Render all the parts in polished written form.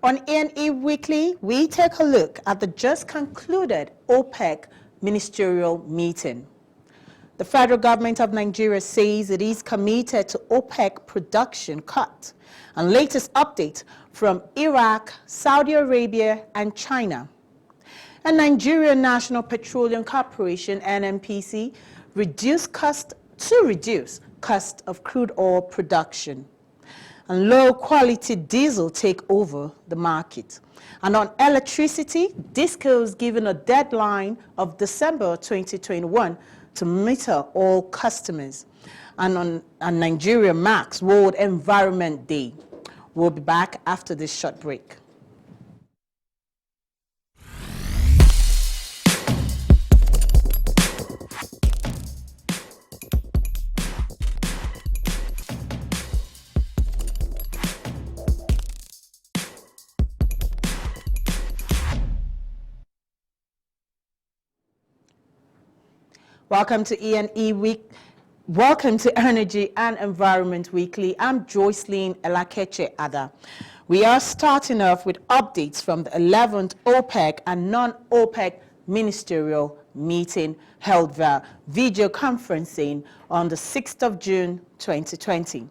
On E&E Weekly, we take a look at the just concluded OPEC ministerial meeting. The federal government of Nigeria says it is committed to OPEC production cut, and latest update from Iraq, Saudi Arabia, and China. And Nigerian National Petroleum Corporation, NNPC, reduce cost of crude oil production. And low-quality diesel take over the market. And on electricity, DISCO is given a deadline of December 2021 to meter all customers. And on Nigeria marks World Environment Day. We'll be back after this short break. Welcome to E&E Week. Welcome to Energy and Environment Weekly. I'm Joycelyn Elakeche Ada. We are starting off with updates from the 11th OPEC and non-OPEC ministerial meeting held via video conferencing on the 6th of June 2020.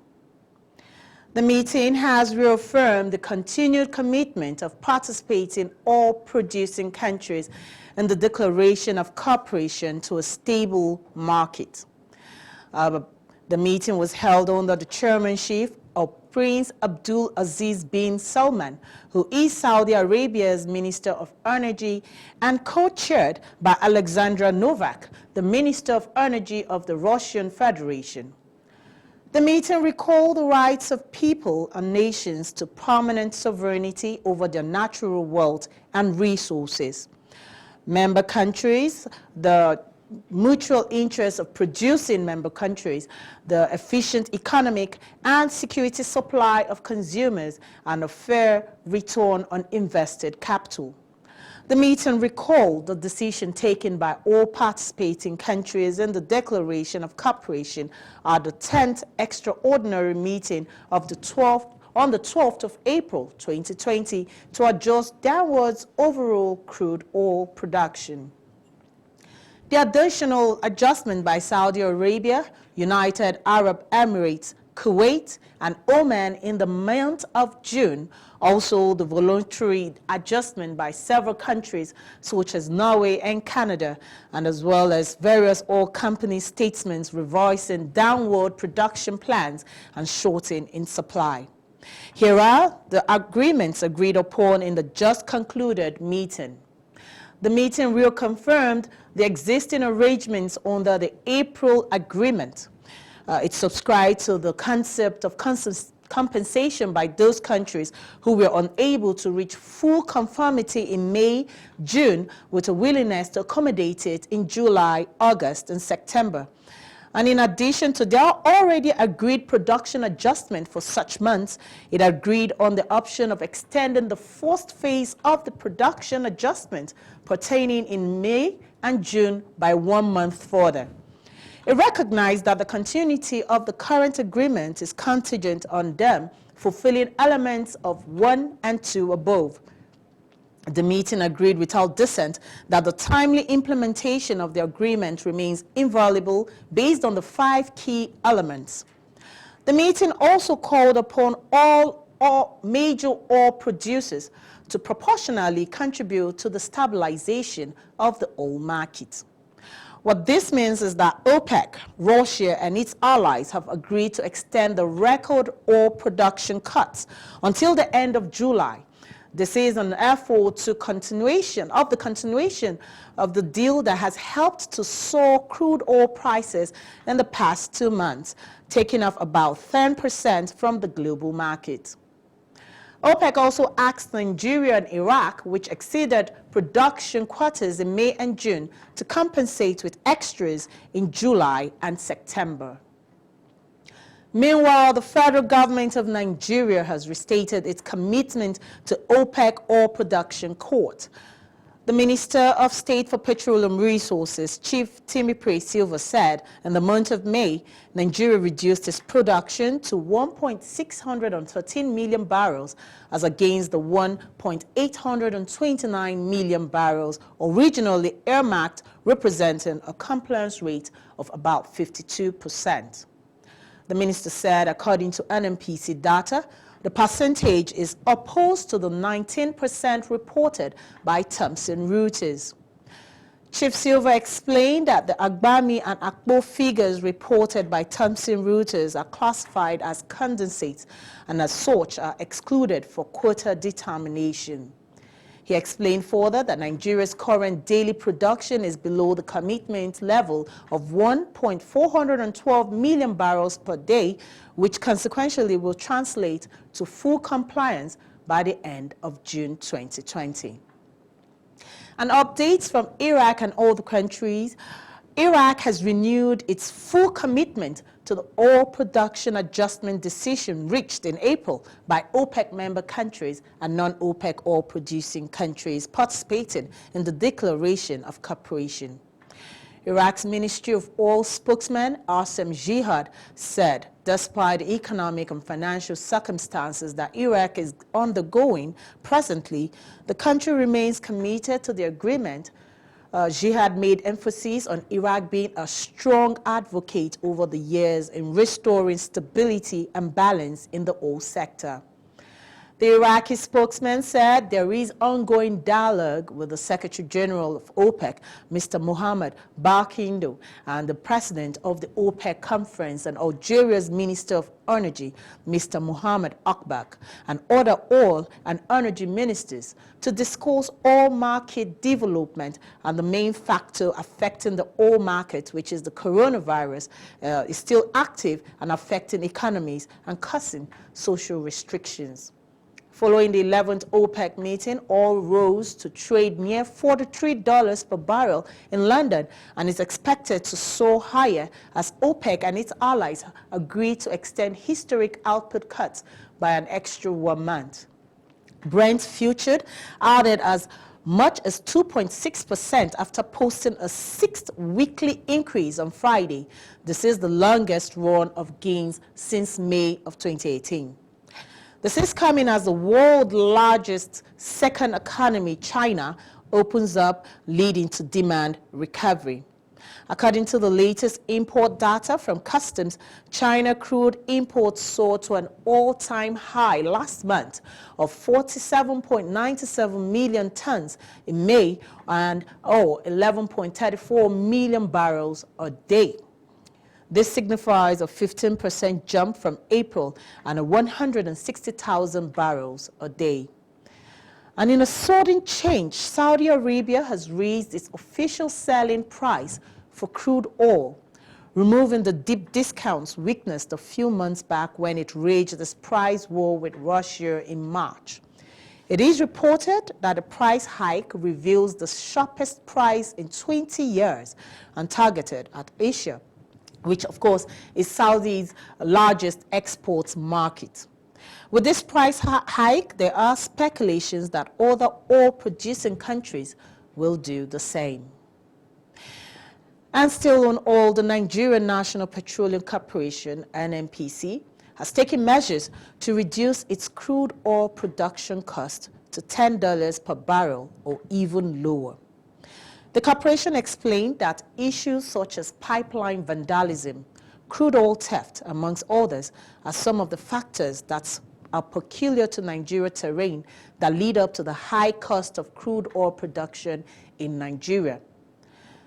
The meeting has reaffirmed the continued commitment of participating oil-producing countries in the declaration of cooperation to a stable market. The meeting was held under the chairmanship of Prince Abdul Aziz bin Salman, who is Saudi Arabia's Minister of Energy, and co-chaired by Alexandra Novak, the Minister of Energy of the Russian Federation. The meeting recalled the rights of people and nations to permanent sovereignty over their natural wealth and resources. Member countries, the mutual interest of producing member countries, the efficient economic and security supply of consumers, and a fair return on invested capital. The meeting recalled the decision taken by all participating countries in the Declaration of Cooperation at the 10th extraordinary meeting of on the 12th of April 2020 to adjust downwards overall crude oil production. The additional adjustment by Saudi Arabia, United Arab Emirates, Kuwait, and Oman in the month of June, also the voluntary adjustment by several countries such as Norway and Canada, and as well as various oil company statements revising downward production plans and shortening in supply. Here are the agreements agreed upon in the just concluded meeting. The meeting reconfirmed the existing arrangements under the April agreement. It subscribed to the concept of compensation by those countries who were unable to reach full conformity in May, June, with a willingness to accommodate it in July, August, and September. And in addition to their already agreed production adjustment for such months, it agreed on the option of extending the first phase of the production adjustment pertaining in May and June by 1 month further. It recognized that the continuity of the current agreement is contingent on them fulfilling elements of 1 and 2 above. The meeting agreed without dissent that the timely implementation of the agreement remains inviolable based on the 5 key elements. The meeting also called upon all major oil producers to proportionally contribute to the stabilization of the oil market. What this means is that OPEC, Russia, and its allies have agreed to extend the record oil production cuts until the end of July. This is an effort to continuation of the deal that has helped to soar crude oil prices in the past 2 months, taking off about 10% from the global market. OPEC also asked Nigeria and Iraq, which exceeded production quotas in May and June, to compensate with extras in July and September. Meanwhile, the federal government of Nigeria has restated its commitment to OPEC oil production cut. The Minister of State for Petroleum Resources, Chief Timipre Silva, said in the month of May, Nigeria reduced its production to 1.613 million barrels as against the 1.829 million barrels originally earmarked, representing a compliance rate of about 52%. The minister said, according to NNPC data, the percentage is opposed to the 19% reported by Thomson Reuters. Chief Silva explained that the Agbami and Akpo figures reported by Thomson Reuters are classified as condensates and as such are excluded for quota determination. He explained further that Nigeria's current daily production is below the commitment level of 1.412 million barrels per day, which consequentially will translate to full compliance by the end of June 2020. And updates from Iraq and other countries. Iraq has renewed its full commitment to the oil production adjustment decision reached in April by OPEC member countries and non-OPEC oil-producing countries participating in the Declaration of Cooperation. Iraq's Ministry of Oil spokesman Assem Jihad said, despite the economic and financial circumstances that Iraq is undergoing presently, the country remains committed to the agreement. Jihad made emphasis on Iraq being a strong advocate over the years in restoring stability and balance in the oil sector. The Iraqi spokesman said there is ongoing dialogue with the Secretary General of OPEC, Mr. Mohammed Barkindo, and the President of the OPEC Conference and Algeria's Minister of Energy, Mr. Mohammed Akbak, and other oil and energy ministers to discuss oil market development and the main factor affecting the oil market, which is the coronavirus, is still active and affecting economies and causing social restrictions. Following the 11th OPEC meeting, oil rose to trade near $43 per barrel in London and is expected to soar higher as OPEC and its allies agree to extend historic output cuts by an extra 1 month. Brent futured added as much as 2.6% after posting a 6th weekly increase on Friday. This is the longest run of gains since May of 2018. This is coming as the world's largest second economy, China, opens up, leading to demand recovery. According to the latest import data from Customs, China crude imports soared to an all-time high last month of 47.97 million tons in May and 11.34 million barrels a day. This signifies a 15% jump from April and a 160,000 barrels a day. And in a sudden change, Saudi Arabia has raised its official selling price for crude oil, removing the deep discounts witnessed a few months back when it raged this price war with Russia in March. It is reported that the price hike reveals the sharpest price in 20 years and targeted at Asia, which of course is Saudi's largest exports market. With this price hike, there are speculations that other oil-producing countries will do the same. And still on oil, the Nigerian National Petroleum Corporation, NNPC, has taken measures to reduce its crude oil production cost to $10 per barrel or even lower. The corporation explained that issues such as pipeline vandalism, crude oil theft, amongst others, are some of the factors that are peculiar to Nigeria terrain that lead up to the high cost of crude oil production in Nigeria.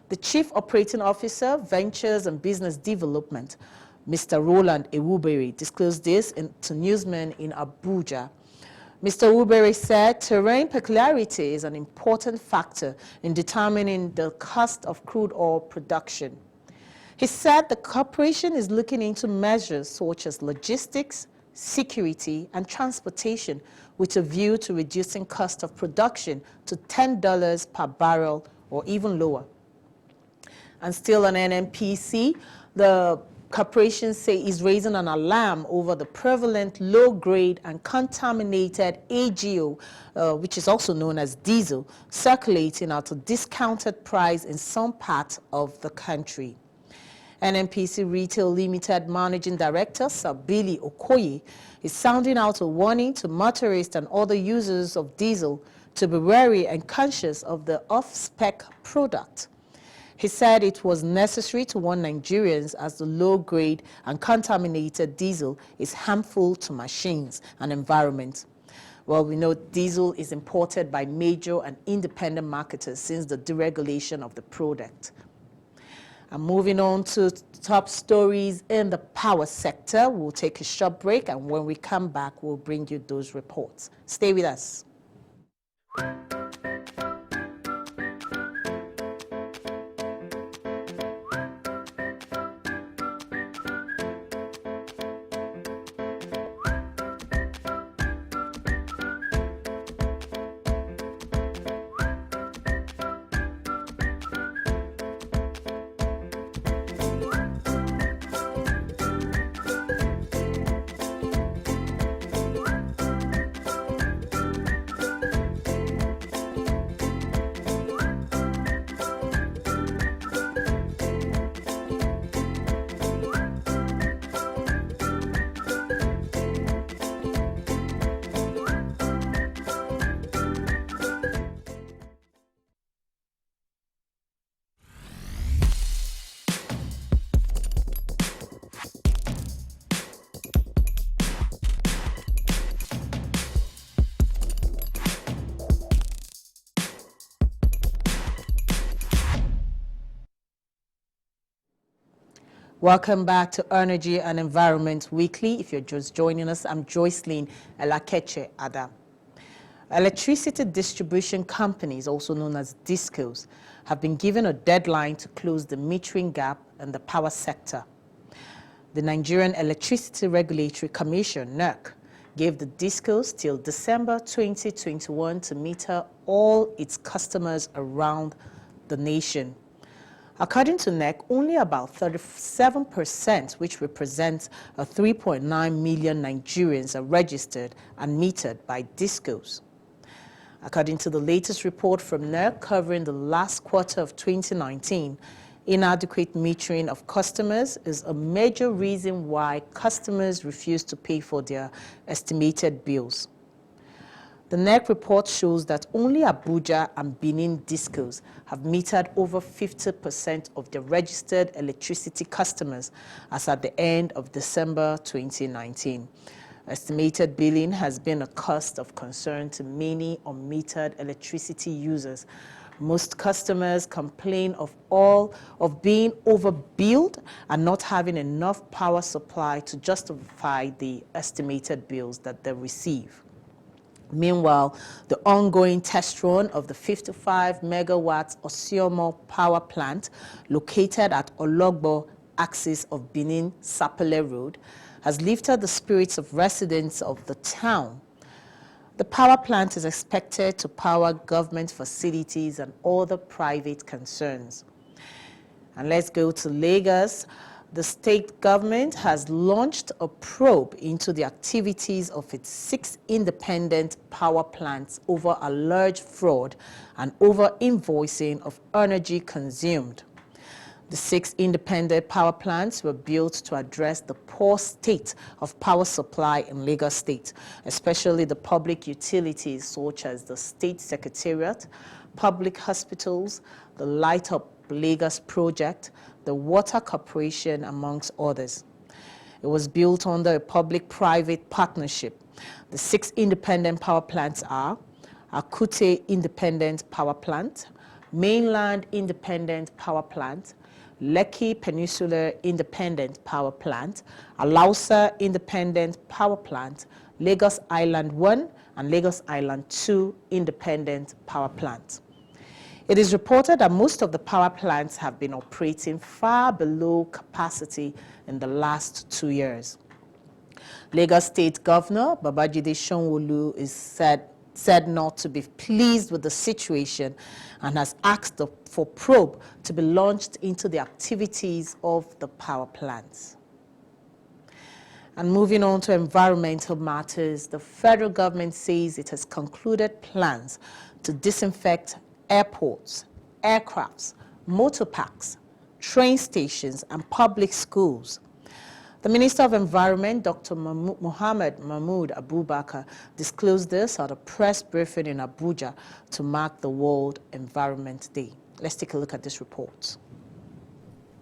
The Chief Operating Officer, Ventures and Business Development, Mr. Roland Ewubere, disclosed this to newsmen in Abuja. Mr. Ewubere said terrain peculiarity is an important factor in determining the cost of crude oil production. He said the corporation is looking into measures such as logistics, security, and transportation with a view to reducing cost of production to $10 per barrel or even lower. And still on NNPC, the corporations say is raising an alarm over the prevalent low-grade and contaminated AGO, which is also known as diesel, circulating at a discounted price in some parts of the country. NNPC Retail Limited Managing Director Sabili Okoye is sounding out a warning to motorists and other users of diesel to be wary and conscious of the off-spec product. He said it was necessary to warn Nigerians as the low-grade and contaminated diesel is harmful to machines and environment. Well, we know diesel is imported by major and independent marketers since the deregulation of the product. And moving on to top stories in the power sector, we'll take a short break, and when we come back, we'll bring you those reports. Stay with us. Welcome back to Energy and Environment Weekly. If you're just joining us, I'm Joycelyn Elakeche Ada. Electricity distribution companies, also known as DISCOs, have been given a deadline to close the metering gap in the power sector. The Nigerian Electricity Regulatory Commission, NERC, gave the DISCOs till December 2021 to meter all its customers around the nation. According to NEC, only about 37%, which represents 3.9 million Nigerians, are registered and metered by DISCOs. According to the latest report from NERC covering the last quarter of 2019, inadequate metering of customers is a major reason why customers refuse to pay for their estimated bills. The NEC report shows that only Abuja and Benin DISCOs have metered over 50% of the registered electricity customers as at the end of December 2019. Estimated billing has been a cause of concern to many unmetered electricity users. Most customers complain of being overbilled and not having enough power supply to justify the estimated bills that they receive. Meanwhile, the ongoing test run of the 55 megawatts Osiomo power plant located at Ologbo axis of Benin Sapele Road has lifted the spirits of residents of the town. The power plant is expected to power government facilities and other private concerns. And let's go to Lagos. The state government has launched a probe into the activities of its 6 independent power plants over alleged fraud and over-invoicing of energy consumed. The 6 independent power plants were built to address the poor state of power supply in Lagos State, especially the public utilities such as the State Secretariat, public hospitals, the Light Up Lagos project, the Water Corporation, amongst others. It was built under a public-private partnership. The 6 independent power plants are Akute Independent Power Plant, Mainland Independent Power Plant, Lekki Peninsular Independent Power Plant, Alausa Independent Power Plant, Lagos Island 1 and Lagos Island 2 Independent Power Plants. It is reported that most of the power plants have been operating far below capacity in the last 2 years. Lagos State Governor Babajide Sanwo-Olu is said not to be pleased with the situation and has asked for probe to be launched into the activities of the power plants. And moving on to environmental matters, the federal government says it has concluded plans to disinfect airports, aircrafts, motor parks, train stations, and public schools. The Minister of Environment, Dr. Mohammed Mahmoud Abubakar, disclosed this at a press briefing in Abuja to mark the World Environment Day. Let's take a look at this report.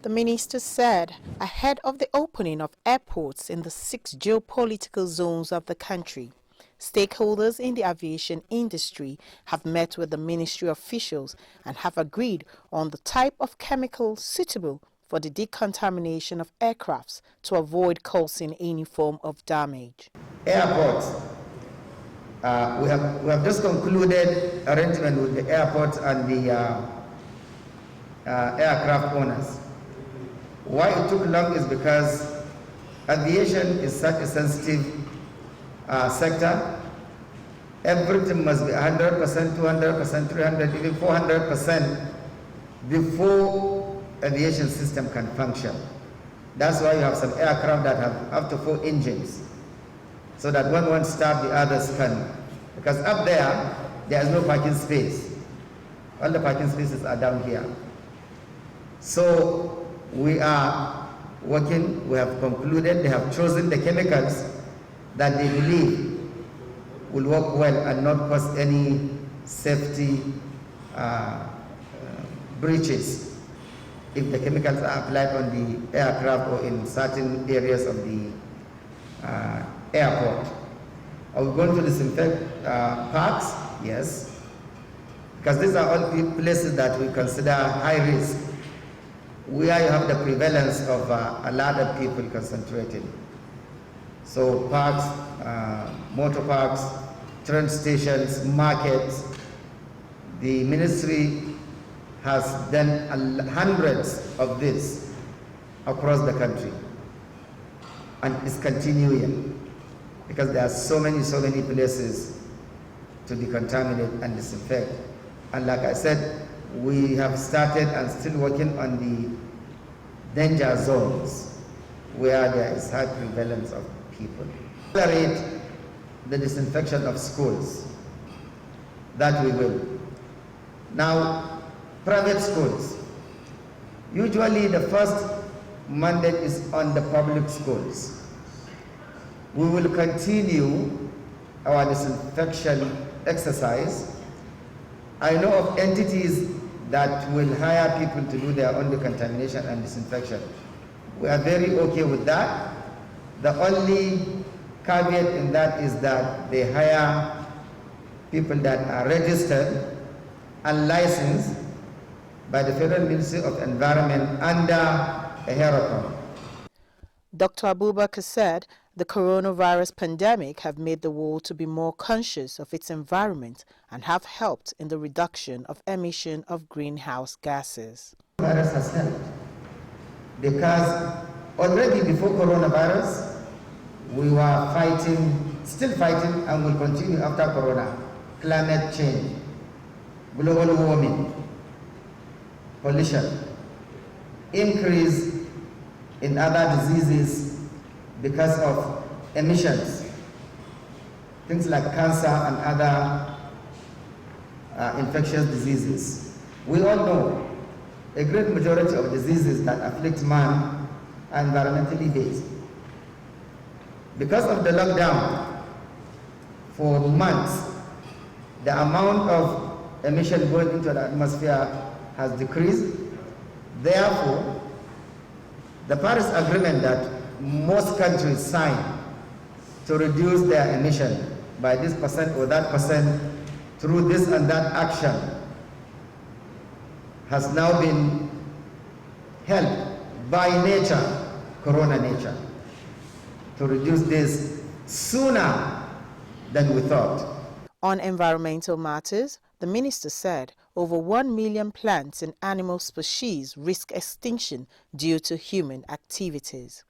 The minister said, ahead of the opening of airports in the 6 geopolitical zones of the country, stakeholders in the aviation industry have met with the ministry officials and have agreed on the type of chemical suitable for the decontamination of aircrafts to avoid causing any form of damage. Airports. We have just concluded arrangement with the airports and the aircraft owners. Why it took long is because aviation is such a sensitive sector. Everything must be 100%, 200%, 300%, even 400% before aviation system can function. That's why you have some aircraft that have up to 4 engines, so that when one stops, the others can. Because up there is no parking space. All the parking spaces are down here. So we are working, we have concluded, they have chosen the chemicals that they believe will work well and not cause any safety breaches if the chemicals are applied on the aircraft or in certain areas of the airport. Are we going to disinfect parks? Yes. Because these are all places that we consider high risk, where you have the prevalence of a lot of people concentrated. So parks, motor parks, train stations, markets. The ministry has done hundreds of this across the country and is continuing, because there are so many places to decontaminate and disinfect. And like I said, we have started and still working on the danger zones where there is high prevalence of people. Accelerate the disinfection of schools. That we will. Now, private schools. Usually the first mandate is on the public schools. We will continue our disinfection exercise. I know of entities that will hire people to do their own decontamination and disinfection. We are very okay with that. The only caveat in that is that they hire people that are registered and licensed by the Federal Ministry of Environment under a HEROCOM. Dr. Abubakar said the coronavirus pandemic have made the world to be more conscious of its environment and have helped in the reduction of emission of greenhouse gases. The virus has helped because already before coronavirus, we were fighting, still fighting, and will continue after corona. Climate change, global warming, pollution, increase in other diseases because of emissions, things like cancer and other infectious diseases. We all know a great majority of diseases that afflict man are environmentally based. Because of the lockdown for months, the amount of emission going into the atmosphere has decreased. Therefore, the Paris Agreement that most countries sign to reduce their emission by this percent or that percent through this and that action has now been helped by nature, corona nature, to reduce this sooner than we thought. On environmental matters, the minister said over 1 million plants and animal species risk extinction due to human activities.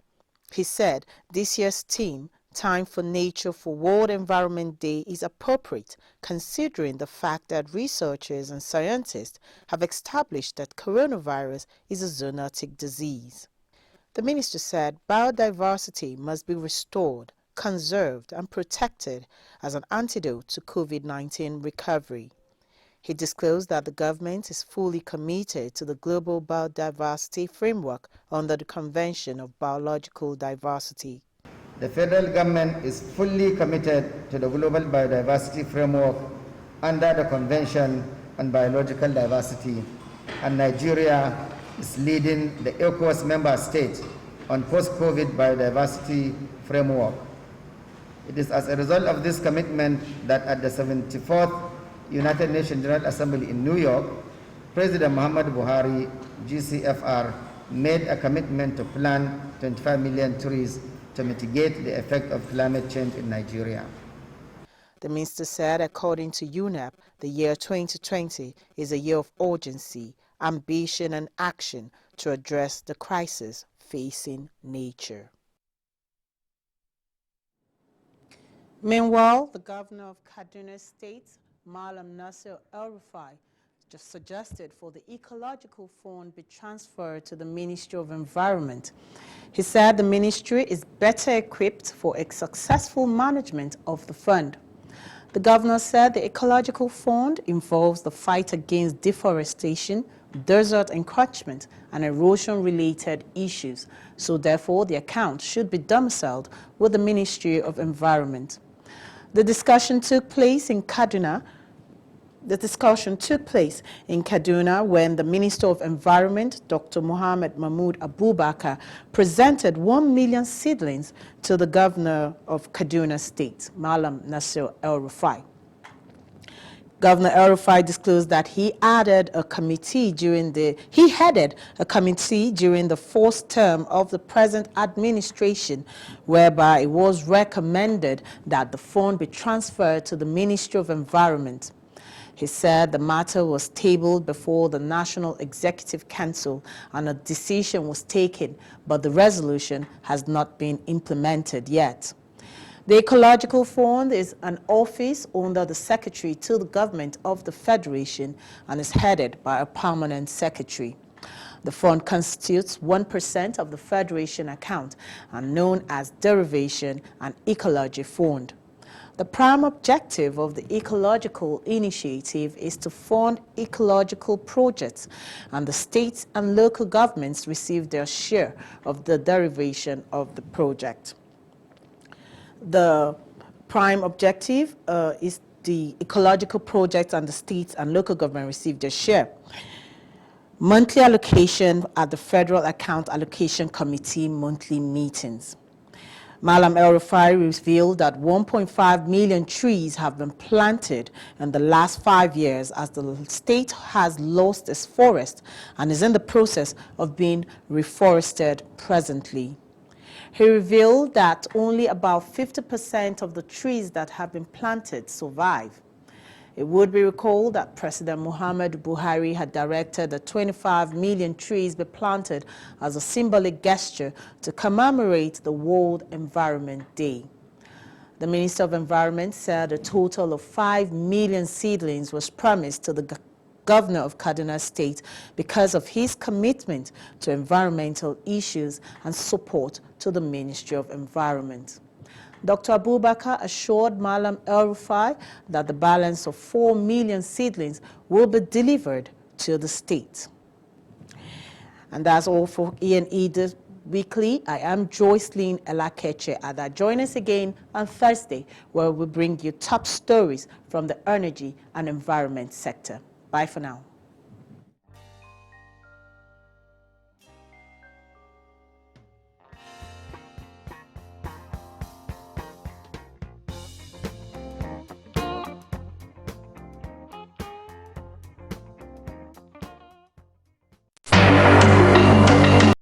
He said this year's theme, Time for Nature for World Environment Day, is appropriate considering the fact that researchers and scientists have established that coronavirus is a zoonotic disease. The minister said biodiversity must be restored, conserved and protected as an antidote to COVID-19 recovery. He disclosed that the government is fully committed to the Global Biodiversity Framework under the Convention of Biological Diversity. The federal government is fully committed to the Global Biodiversity Framework under the Convention on Biological Diversity, and Nigeria is leading the ECOWAS member state on post-COVID biodiversity framework. It is as a result of this commitment that at the 74th United Nations General Assembly in New York, President Muhammadu Buhari, GCFR, made a commitment to plant 25 million trees to mitigate the effect of climate change in Nigeria. The minister said, according to UNEP, the year 2020 is a year of urgency, ambition and action to address the crisis facing nature. Meanwhile, the governor of Kaduna State, Malam Nasir El-Rufai, just suggested for the ecological fund be transferred to the Ministry of Environment. He said the ministry is better equipped for a successful management of the fund. The governor said the ecological fund involves the fight against deforestation, desert encroachment, and erosion-related issues, so therefore the account should be domiciled with the Ministry of Environment. The discussion took place in Kaduna when the Minister of Environment, Dr. Mohammed Mahmoud Abubakar, presented 1 million seedlings to the governor of Kaduna State, Malam Nasir El-Rufai. Governor El-Rufai disclosed that he headed a committee during the fourth term of the present administration, whereby it was recommended that the fund be transferred to the Ministry of Environment. He said the matter was tabled before the National Executive Council and a decision was taken, but the resolution has not been implemented yet. The Ecological Fund is an office under the Secretary to the Government of the Federation and is headed by a permanent secretary. The fund constitutes 1% of the Federation account and known as Derivation and Ecology Fund. The prime objective of the ecological initiative is to fund ecological projects, and the states and local governments receive their share of the derivation of the project. The prime objective is the ecological projects, and the states and local government receive their share. Monthly allocation at the Federal Account Allocation Committee monthly meetings. Malam El-Rufai revealed that 1.5 million trees have been planted in the last 5 years as the state has lost its forest and is in the process of being reforested presently. He revealed that only about 50% of the trees that have been planted survive. It would be recalled that President Muhammadu Buhari had directed that 25 million trees be planted as a symbolic gesture to commemorate the World Environment Day. The Minister of Environment said a total of 5 million seedlings was promised to the Governor of Kaduna State because of his commitment to environmental issues and support to the Ministry of Environment. Dr. Abubakar assured Malam El-Rufai that the balance of 4 million seedlings will be delivered to the state. And that's all for E&E this Weekly. I am Joycelyn Elakeche Ada. Join us again on Thursday, where we bring you top stories from the energy and environment sector. Bye for now.